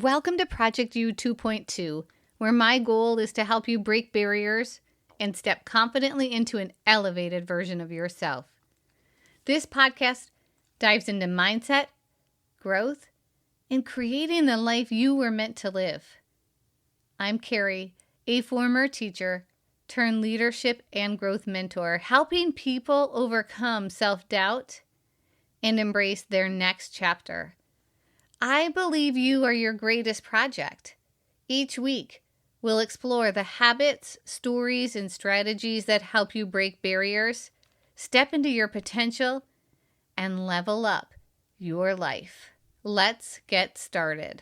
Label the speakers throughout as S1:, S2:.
S1: Welcome to Project U 2.2, where my goal is to help you break barriers and step confidently into an elevated version of yourself. This podcast dives into mindset, growth, and creating the life you were meant to live. I'm Carrie, a former teacher turned leadership and growth mentor, helping people overcome self-doubt and embrace their next chapter. I believe you are your greatest project. Each week, we'll explore the habits, stories, and strategies that help you break barriers, step into your potential, and level up your life. Let's get started.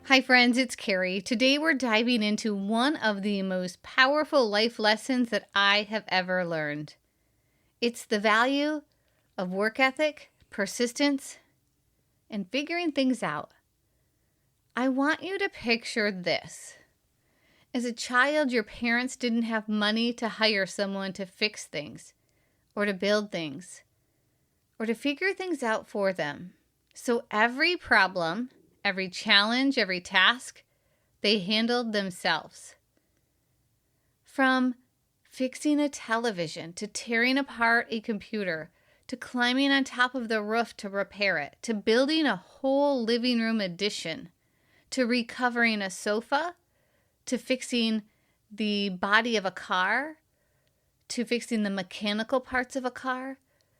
S1: Hi friends, it's Carrie. Today we're diving into one of the most powerful life lessons that I have ever learned. It's the value of work ethic, persistence, and figuring things out. I want you to picture this. As a child, your parents didn't have money to hire someone to fix things, or to build things, or to figure things out for them. So every problem, every challenge, every task, they handled themselves. From fixing a television, to tearing apart a computer, to climbing on top of the roof to repair it, to building a whole living room addition, to recovering a sofa, to fixing the body of a car, to fixing the mechanical parts of a car,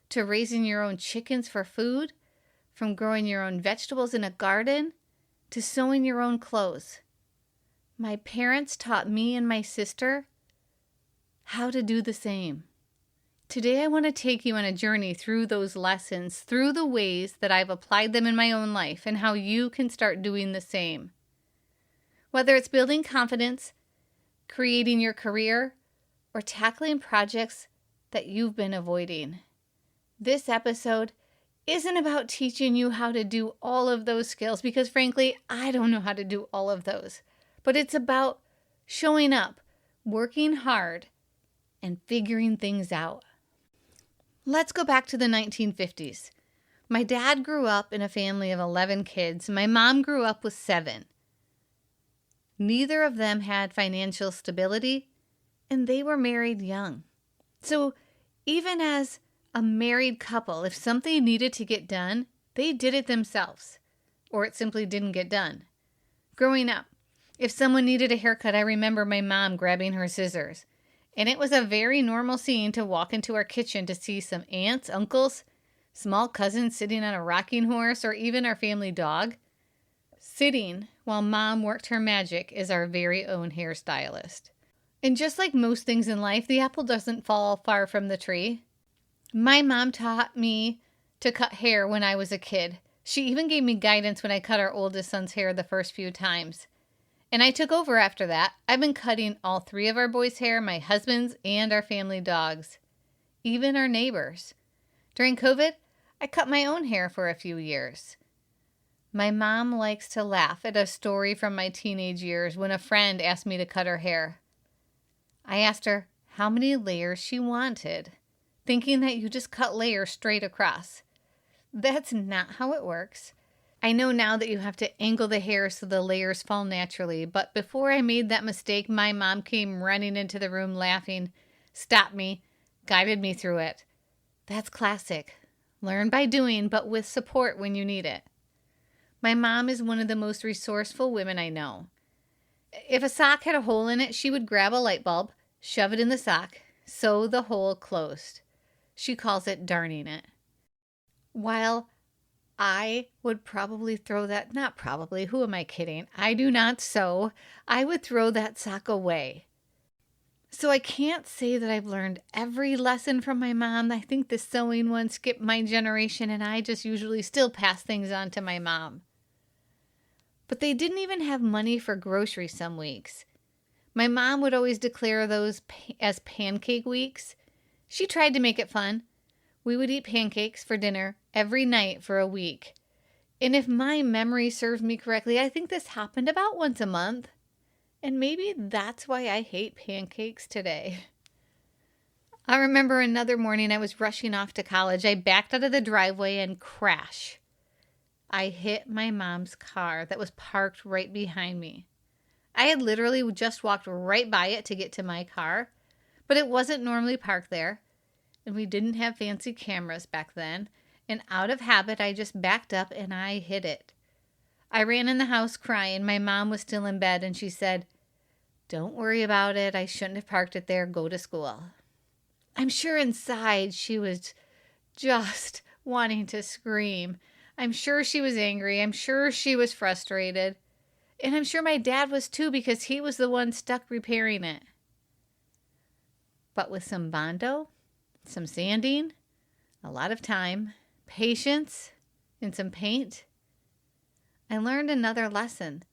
S1: to raising your own chickens for food, from growing your own vegetables in a garden, to sewing your own clothes. My parents taught me and my sister how to do the same. Today I want to take you on a journey through those lessons, through the ways that I've applied them in my own life, and how you can start doing the same. Whether it's building confidence, creating your career, or tackling projects that you've been avoiding. This episode isn't about teaching you how to do all of those skills, because frankly, I don't know how to do all of those. But it's about showing up, working hard, and figuring things out. Let's go back to the 1950s. My dad grew up in a family of 11 kids. My mom grew up with 7. Neither of them had financial stability, and they were married young. So even as a married couple, if something needed to get done, they did it themselves, or it simply didn't get done. Growing up, if someone needed a haircut, I remember my mom grabbing her scissors. And it was a very normal scene to walk into our kitchen to see some aunts, uncles, small cousins sitting on a rocking horse, or even our family dog sitting while mom worked her magic as our very own hairstylist. And just like most things in life, the apple doesn't fall far from the tree. My mom taught me to cut hair when I was a kid. She even gave me guidance when I cut our oldest son's hair the first few times. And I took over after that. I've been cutting all 3 of our boys' hair, my husband's, and our family dogs. Even our neighbors. During COVID, I cut my own hair for a few years. My mom likes to laugh at a story from my teenage years when a friend asked me to cut her hair. I asked her how many layers she wanted, thinking that you just cut layers straight across. That's not how it works. I know now that you have to angle the hair so the layers fall naturally, but before I made that mistake, my mom came running into the room laughing, stopped me, guided me through it. That's classic. Learn by doing, but with support when you need it. My mom is one of the most resourceful women I know. If a sock had a hole in it, she would grab a light bulb, shove it in the sock, sew the hole closed. She calls it darning it. While I would probably throw that, not probably, who am I kidding? I do not sew. I would throw that sock away. So I can't say that I've learned every lesson from my mom. I think the sewing one skipped my generation, and I just usually still pass things on to my mom. But they didn't even have money for groceries some weeks. My mom would always declare those as pancake weeks. She tried to make it fun. We would eat pancakes for dinner every night for a week. And if my memory serves me correctly, I think this happened about once a month. And maybe that's why I hate pancakes today. I remember another morning I was rushing off to college. I backed out of the driveway and crash. I hit my mom's car that was parked right behind me. I had literally just walked right by it to get to my car, but it wasn't normally parked there, and we didn't have fancy cameras back then, and out of habit, I just backed up and I hit it. I ran in the house crying. My mom was still in bed, and she said, "Don't worry about it. I shouldn't have parked it there. Go to school." I'm sure inside she was just wanting to scream. I'm sure she was angry. I'm sure she was frustrated. And I'm sure my dad was too, because he was the one stuck repairing it. But with some Bondo, some sanding, a lot of time, patience, and some paint, I learned another lesson.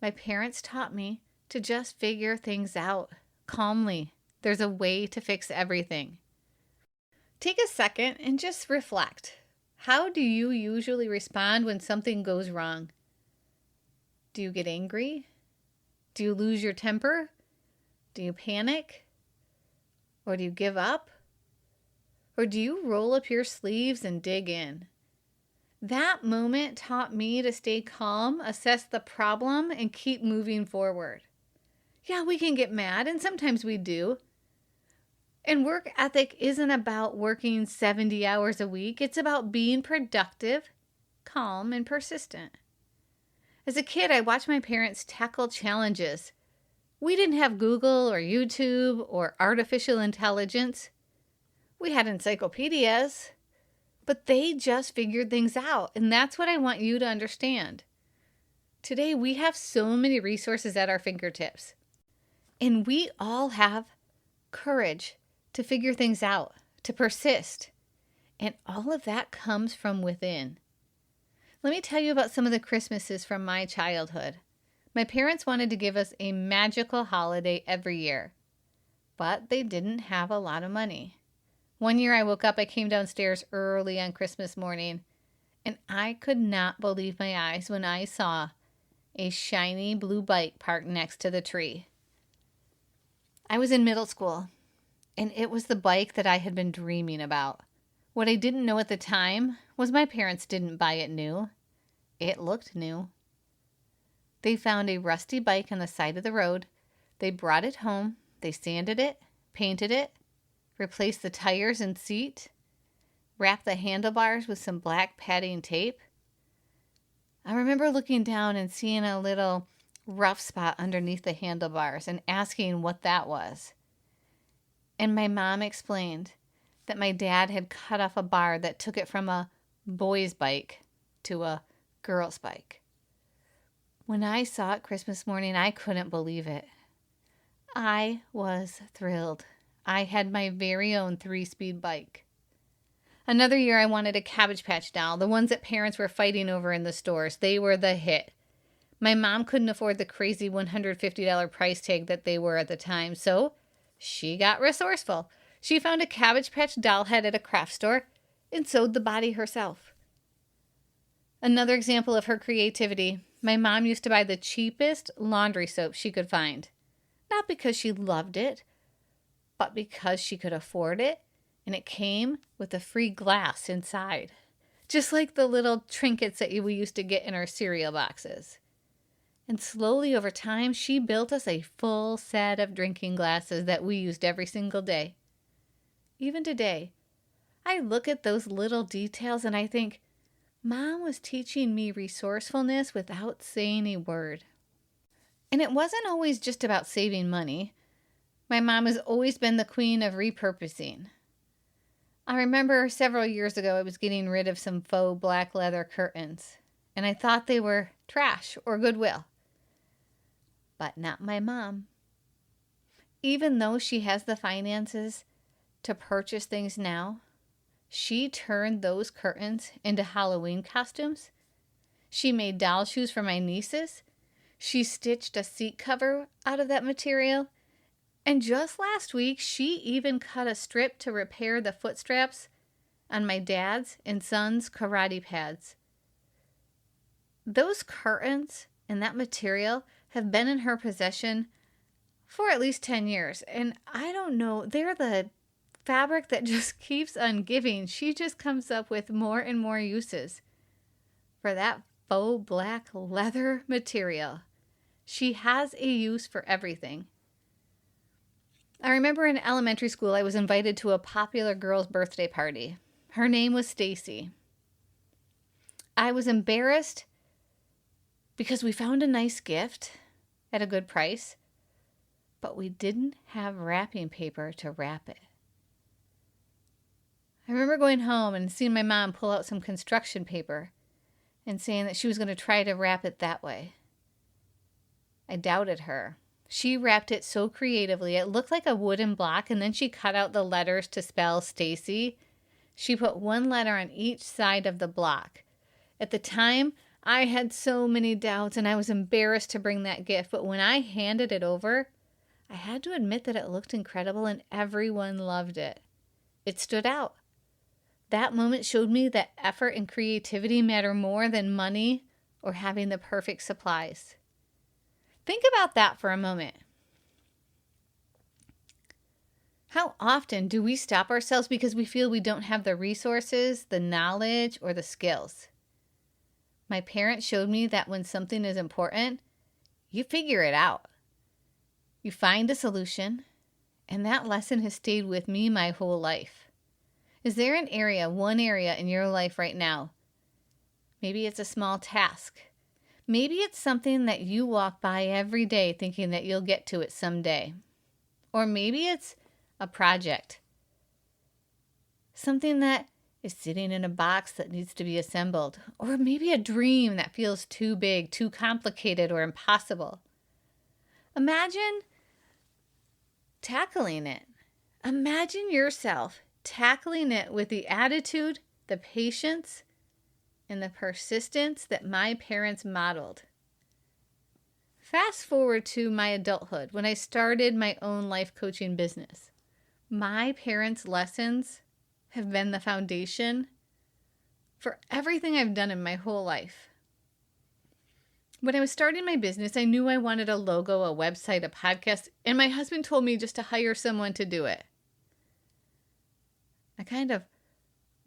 S1: My parents taught me to just figure things out calmly. There's a way to fix everything. Take a second and just reflect. How do you usually respond when something goes wrong? Do you get angry? Do you lose your temper? Do you panic? Or do you give up? Or do you roll up your sleeves and dig in? That moment taught me to stay calm, assess the problem, and keep moving forward. Yeah, we can get mad, and sometimes we do. And work ethic isn't about working 70 hours a week. It's about being productive, calm, and persistent. As a kid, I watched my parents tackle challenges. We didn't have Google or YouTube or artificial intelligence. We had encyclopedias, but they just figured things out. And that's what I want you to understand. Today, we have so many resources at our fingertips. And we all have courage to figure things out, to persist. And all of that comes from within. Let me tell you about some of the Christmases from my childhood. My parents wanted to give us a magical holiday every year, but they didn't have a lot of money. One year I woke up, I came downstairs early on Christmas morning, and I could not believe my eyes when I saw a shiny blue bike parked next to the tree. I was in middle school, and it was the bike that I had been dreaming about. What I didn't know at the time was my parents didn't buy it new. It looked new. They found a rusty bike on the side of the road. They brought it home. They sanded it, painted it, replaced the tires and seat, wrapped the handlebars with some black padding tape. I remember looking down and seeing a little rough spot underneath the handlebars and asking what that was. And my mom explained that my dad had cut off a bar that took it from a boy's bike to a girl's bike. When I saw it Christmas morning, I couldn't believe it. I was thrilled. I had my very own 3-speed bike. Another year, I wanted a Cabbage Patch doll, the ones that parents were fighting over in the stores. They were the hit. My mom couldn't afford the crazy $150 price tag that they were at the time, so she got resourceful. She found a Cabbage Patch doll head at a craft store and sewed the body herself. Another example of her creativity, my mom used to buy the cheapest laundry soap she could find. Not because she loved it, but because she could afford it, and it came with a free glass inside. Just like the little trinkets that we used to get in our cereal boxes. And slowly over time, she built us a full set of drinking glasses that we used every single day. Even today, I look at those little details and I think, Mom was teaching me resourcefulness without saying a word. And it wasn't always just about saving money. My mom has always been the queen of repurposing. I remember several years ago I was getting rid of some faux black leather curtains, and I thought they were trash or Goodwill. But not my mom. Even though she has the finances to purchase things now, she turned those curtains into Halloween costumes. She made doll shoes for my nieces. She stitched a seat cover out of that material. And just last week, she even cut a strip to repair the foot straps on my dad's and son's karate pads. Those curtains and that material have been in her possession for at least 10 years. And I don't know, they're the fabric that just keeps on giving. She just comes up with more and more uses for that faux black leather material. She has a use for everything. I remember in elementary school, I was invited to a popular girl's birthday party. Her name was Stacy. I was embarrassed because we found a nice gift at a good price, but we didn't have wrapping paper to wrap it. I remember going home and seeing my mom pull out some construction paper and saying that she was going to try to wrap it that way. I doubted her. She wrapped it so creatively. It looked like a wooden block, and then she cut out the letters to spell Stacy. She put one letter on each side of the block. At the time, I had so many doubts, and I was embarrassed to bring that gift. But when I handed it over, I had to admit that it looked incredible, and everyone loved it. It stood out. That moment showed me that effort and creativity matter more than money or having the perfect supplies. Think about that for a moment. How often do we stop ourselves because we feel we don't have the resources, the knowledge, or the skills? My parents showed me that when something is important, you figure it out. You find a solution, and that lesson has stayed with me my whole life. Is there one area in your life right now? Maybe it's a small task. Maybe it's something that you walk by every day thinking that you'll get to it someday. Or maybe it's a project. Something that is sitting in a box that needs to be assembled. Or maybe a dream that feels too big, too complicated, or impossible. Imagine tackling it. Imagine yourself tackling it with the attitude, the patience, and the persistence that my parents modeled. Fast forward to my adulthood, when I started my own life coaching business. My parents' lessons have been the foundation for everything I've done in my whole life. When I was starting my business, I knew I wanted a logo, a website, a podcast, and my husband told me just to hire someone to do it. I kind of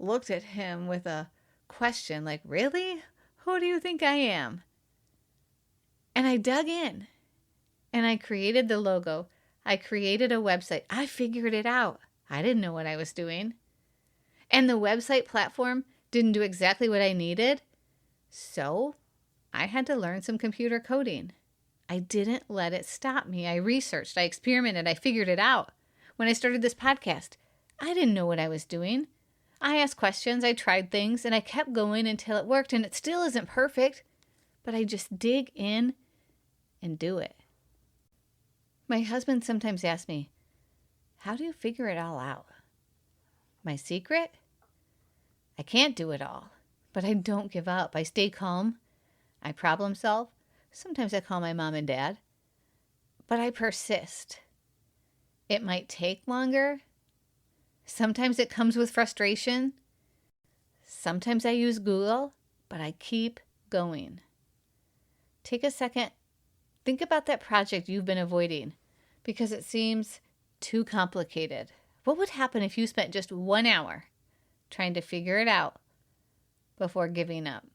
S1: looked at him with a question like, really? Who do you think I am? And I dug in and I created the logo. I created a website. I figured it out. I didn't know what I was doing. And the website platform didn't do exactly what I needed. So I had to learn some computer coding. I didn't let it stop me. I researched, I experimented, I figured it out. When I started this podcast, I didn't know what I was doing. I asked questions, I tried things, and I kept going until it worked, and it still isn't perfect, but I just dig in and do it. My husband sometimes asks me, how do you figure it all out? My secret? I can't do it all, but I don't give up. I stay calm. I problem solve. Sometimes I call my mom and dad, but I persist. It might take longer. Sometimes it comes with frustration. Sometimes I use Google, but I keep going. Take a second. Think about that project you've been avoiding because it seems too complicated. What would happen if you spent just 1 hour trying to figure it out before giving up?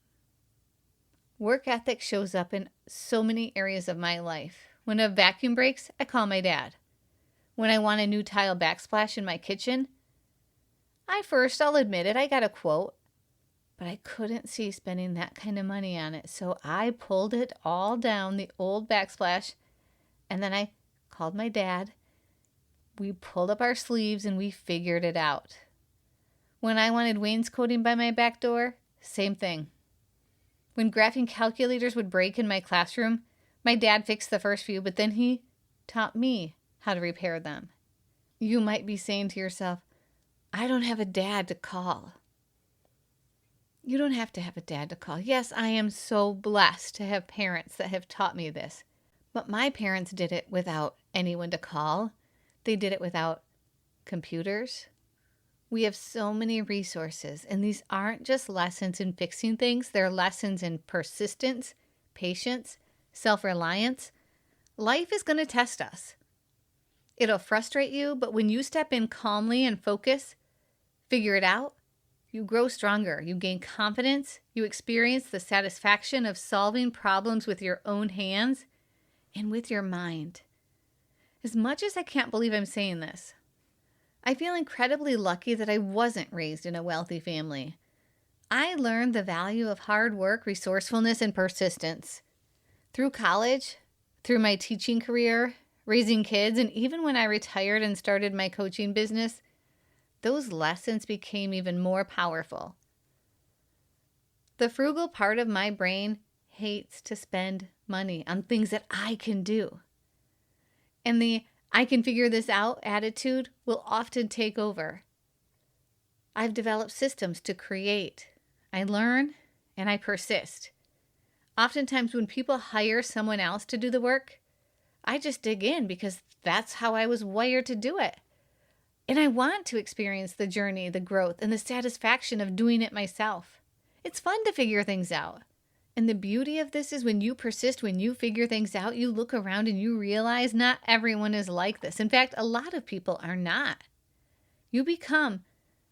S1: Work ethic shows up in so many areas of my life. When a vacuum breaks, I call my dad. When I want a new tile backsplash in my kitchen, I'll admit it, I got a quote, but I couldn't see spending that kind of money on it. So I pulled it all down, the old backsplash, and then I called my dad. We pulled up our sleeves and we figured it out. When I wanted wainscoting by my back door, same thing. When graphing calculators would break in my classroom, my dad fixed the first few, but then he taught me how to repair them. You might be saying to yourself, I don't have a dad to call. You don't have to have a dad to call. Yes, I am so blessed to have parents that have taught me this. But my parents did it without anyone to call. They did it without computers. We have so many resources, and these aren't just lessons in fixing things. They're lessons in persistence, patience, self-reliance. Life is going to test us. It'll frustrate you, but when you step in calmly and focus, figure it out, you grow stronger, you gain confidence, you experience the satisfaction of solving problems with your own hands and with your mind. As much as I can't believe I'm saying this, I feel incredibly lucky that I wasn't raised in a wealthy family. I learned the value of hard work, resourcefulness, and persistence. Through college, through my teaching career, raising kids, and even when I retired and started my coaching business, those lessons became even more powerful. The frugal part of my brain hates to spend money on things that I can do. And the I can figure this out attitude will often take over. I've developed systems to create. I learn and I persist. Oftentimes when people hire someone else to do the work, I just dig in because that's how I was wired to do it. And I want to experience the journey, the growth, and the satisfaction of doing it myself. It's fun to figure things out. And the beauty of this is when you persist, when you figure things out, you look around and you realize not everyone is like this. In fact, a lot of people are not. You become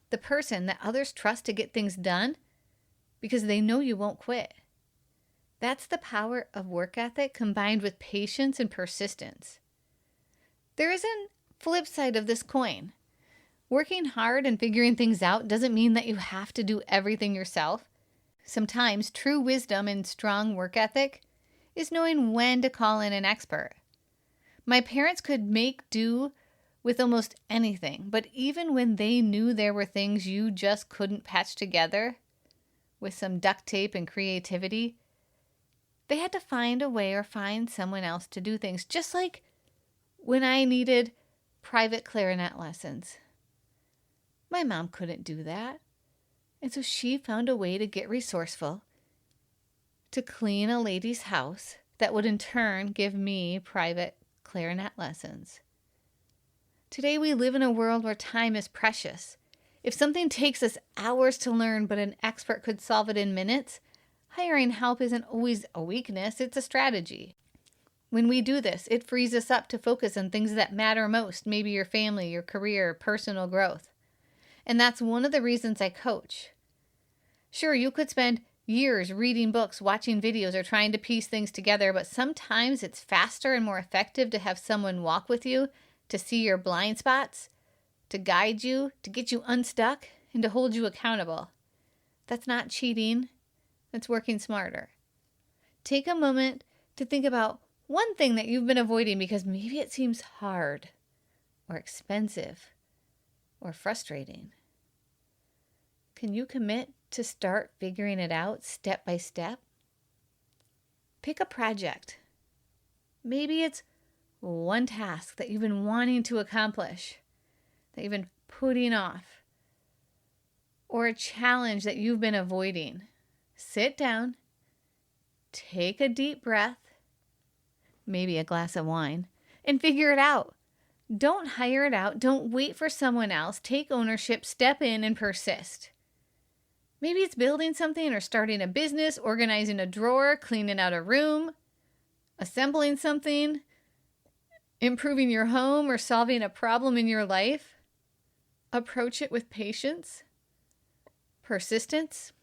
S1: the person that others trust to get things done because they know you won't quit. That's the power of work ethic combined with patience and persistence. There is a flip side of this coin. Working hard and figuring things out doesn't mean that you have to do everything yourself. Sometimes true wisdom and strong work ethic is knowing when to call in an expert. My parents could make do with almost anything, but even when they knew there were things you just couldn't patch together with some duct tape and creativity, they had to find a way or find someone else to do things, just like when I needed private clarinet lessons. My mom couldn't do that. And so she found a way to get resourceful to clean a lady's house that would in turn give me private clarinet lessons. Today we live in a world where time is precious. If something takes us hours to learn but an expert could solve it in minutes, hiring help isn't always a weakness, it's a strategy. When we do this, it frees us up to focus on things that matter most, maybe your family, your career, personal growth. And that's one of the reasons I coach. Sure, you could spend years reading books, watching videos, or trying to piece things together, but sometimes it's faster and more effective to have someone walk with you, to see your blind spots, to guide you, to get you unstuck, and to hold you accountable. That's not cheating. That's working smarter. Take a moment to think about one thing that you've been avoiding because maybe it seems hard or expensive or frustrating. Can you commit to start figuring it out step by step? Pick a project. Maybe it's one task that you've been wanting to accomplish, that you've been putting off, or a challenge that you've been avoiding. Sit down, take a deep breath, maybe a glass of wine, and figure it out. Don't hire it out. Don't wait for someone else. Take ownership, step in, and persist. Maybe it's building something or starting a business, organizing a drawer, cleaning out a room, assembling something, improving your home, or solving a problem in your life. Approach it with patience, persistence,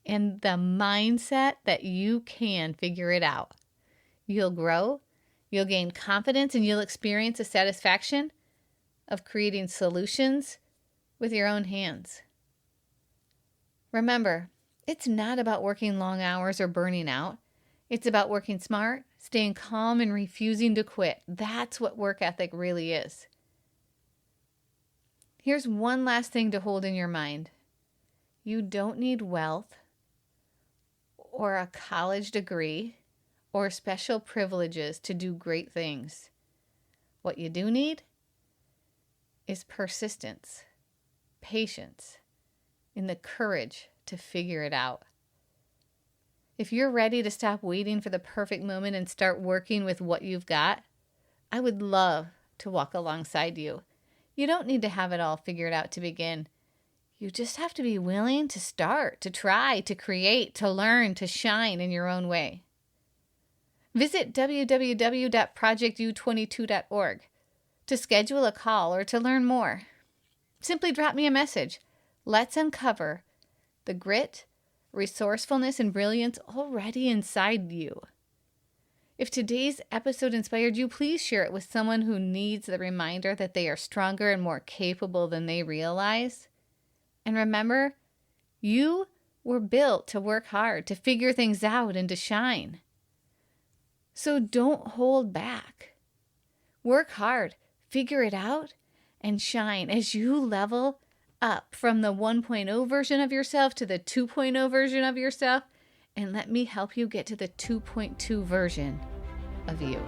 S1: and the mindset that you can figure it out. You'll grow, you'll gain confidence, and you'll experience the satisfaction of creating solutions with your own hands. Remember, it's not about working long hours or burning out. It's about working smart, staying calm, and refusing to quit. That's what work ethic really is. Here's one last thing to hold in your mind. You don't need wealth or a college degree or special privileges to do great things. What you do need is persistence, patience, and the courage to figure it out. If you're ready to stop waiting for the perfect moment and start working with what you've got, I would love to walk alongside you. You don't need to have it all figured out to begin. You just have to be willing to start, to try, to create, to learn, to shine in your own way. Visit www.projectu22.org to schedule a call, or to learn more. Simply drop me a message. Let's uncover the grit, resourcefulness, and brilliance already inside you. If today's episode inspired you, please share it with someone who needs the reminder that they are stronger and more capable than they realize. And remember, you were built to work hard, to figure things out, and to shine. So don't hold back. Work hard, figure it out, and shine as you level up from the 1.0 version of yourself to the 2.0 version of yourself. And let me help you get to the 2.2 version of you.